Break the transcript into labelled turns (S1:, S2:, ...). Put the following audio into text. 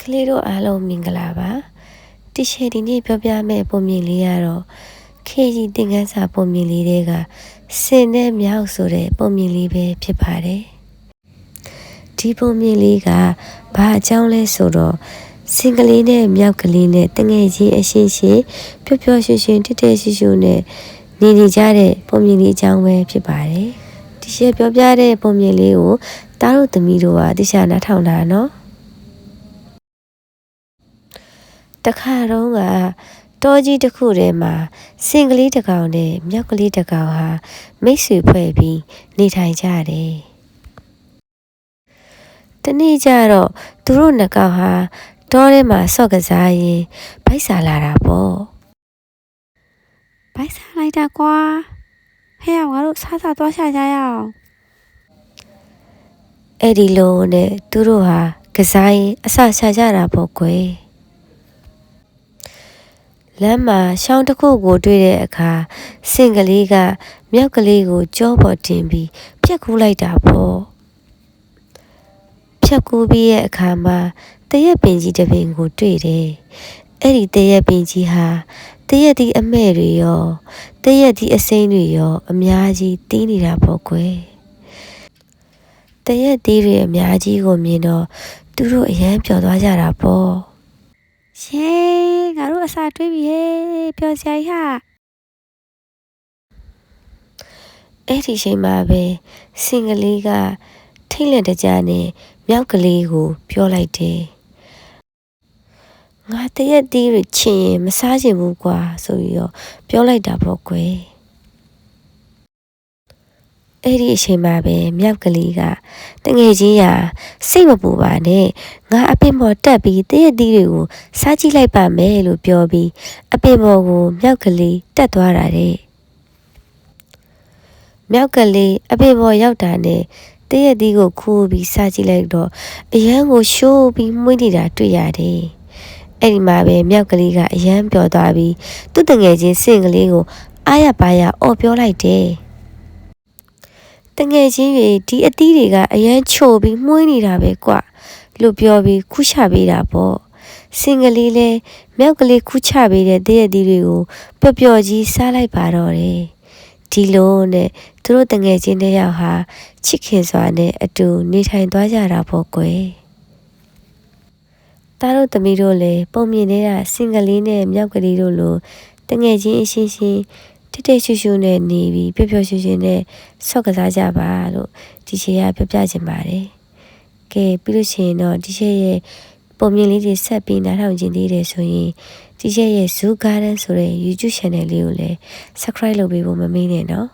S1: ကလေးတို့အားလုံးမင်္ဂလာပါတီရှယ်ဒီနေ့ပြောပြမယ့်ပုံမြင်လေးကတော့ခေကြီးသင်ခန်းစာပုံမြင်လေးတွေကစင်နဲ့မြောက်ဆိုတဲ့ပုံမြင်လေးပဲဖြစ်ပါတယ်ဒီပုံမြင်လေးကဘာအကြောင်းလဲဆိုတော့စင်ကလေးနဲ့မြောက်ကလေးနဲ့တငယ်ချင်းအရှင်းရှင်းပျော်ပျော်ရွှင်ရွှင်တက်တက်ရှိရှိနဲ့နေကြတဲ့ပုံမြင်လေးအကြောင်းပဲဖြစ်ပါတယ်တီရှယ်ပြောပြတဲ့ပုံမြင်လေးကိုတားတို့သမီးတို့ကတိကျနားထောင်တာနော်တခါတော့ကတောကြီးတစ်ခုထဲမှာစင်ကလေးတစ်ကောင်နဲ့မြောက်ကလေးတစ်ကောင်ဟာမိတ်ဆွေဖွဲ့ပြီးနေထိုင်ကြတယ်။တနေ့ကျတော့သူတို့နှစ်ကောင်ဟာတောထဲမှာဆော့ကစားရင်ဗိုက်စာလာတာပေါ့။ဗိုက်စာလိုက်တာကွာ။ဟဲ့ငါတို့စားသွားရှာကြရအောင်။အဲ့ဒီလိုနဲ့သူတို့ဟာကစားရင်အဆရှာကြတာပေါ့ကွယ်။လမ်းမှာရှောင်းတစ်ခုကိုတွေ့တဲ့အခါစင်ကလေးကမြောက်ကလေးကိုကြောပေါ်တင်ပြီးဖြတ်ကူးလိုက်တာပေါ့ဖြတ်ကူးပြီးရဲ့အခါမှာတရက်ပင်ကြီးတစ်ပင်ကိုတွေ့တယ်အဲ့ဒီတရက်ပင်ကြီးဟာတရက်ဒီအမဲ့တွေရောတရက်ဒီအစိမ်းတွေရောအများကြီးတင်းနေတာပေါ့ကွယ်တရက်ဒီတွေအများကြီးကိုမြင်တော့သူတို့အယမ်းပျော်သွားကြတာပေါ့ရှေးငါတို့အစာတွေးပြီဟဲ့ပျော်စရာကြီးဟာအဲ့ဒီချိန်မှာပဲစင်ကလေးကထိတ်လန့်တကြားနဲ့မြောက်ကလေးကိုပြောလိုက်တယ်ငါတရက်တီးရချင်ရင်မစားချင်ဘူးကွာဆိုပြီးတော့ပြောလိုက်တာပေါ့ကွယ်အဲ့ဒီအချိန်မှာပဲမြောက်ကလေးကတငယ်ချင်းရာစိတ်မပူပါနဲ့ငါအပင်ပေါ်တက်ပြီးတရက်တီးတွေကိုစားကြည့်လိုက်ပါမယ်လို့ပြောပြီးအပင်ပေါ်ကိုမြောက်ကလေးတက်သွားတာတဲ့မြောက်ကလေးအပင်ပေါ်ရောက်တာနဲ့တရက်တီးကိုခိုးပြီးစားကြည့်လိုက်တော့အရန်ကိုရှိုးပြီးမှုန်းနေတာတွေ့ရတယ်အဲ့ဒီမှာပဲမြောက်ကလေးကအရန်ပျော်သွားပြီးသူ့တငယ်ချင်းစင်ကလေးကိုအားရပါရအော်ပြောလိုက်တယ်တငယ်ချင်းတွေဒီအသီးတွေကအရန်ချိုပြီးမှုန်းနေတာပဲကွလို့ပြောပြီးခုချပေးတာပေါ့စင်ကလေးလည်းမြောက်ကလေးခုချပေးတဲ့တရက်သီးတွေကိုပျော်ကြီးစားလိုက်ပါတော့တယ်ဒီလိုနဲ့သူတို့တငယ်ချင်းတယောက်ဟာချစ်ခင်စွာနဲ့အတူနေထိုင်သွားကြတာပေါ့ကွယ်တားတို့သမီးတို့လည်းပုံမြင်နေတာစင်ကလေးနဲ့မြောက်ကလေးတို့လိုတငယ်ချင်းအချင်းချင်းတက်တက်ရှူရှူနဲ့နေပြီးပျော်ပျော်ရွှင်ရွှင်နဲ့ဆော့ကစားကြပါလို့ဒီချေကပြောပြချင်ပါတယ်ကဲပြီးလို့ရှိရင်တော့ဒီချေရဲ့ပုံမြင်လေးတွေဆက်ပြီးနားထောင်ကြည့်သေးတယ်ဆိုရင်ဒီချေရဲ့ Zoo Garden ဆိုတဲ့ YouTube channel လေးကိုလည်း subscribe လုပ်ပေးဖို့မမေ့နဲ့နော်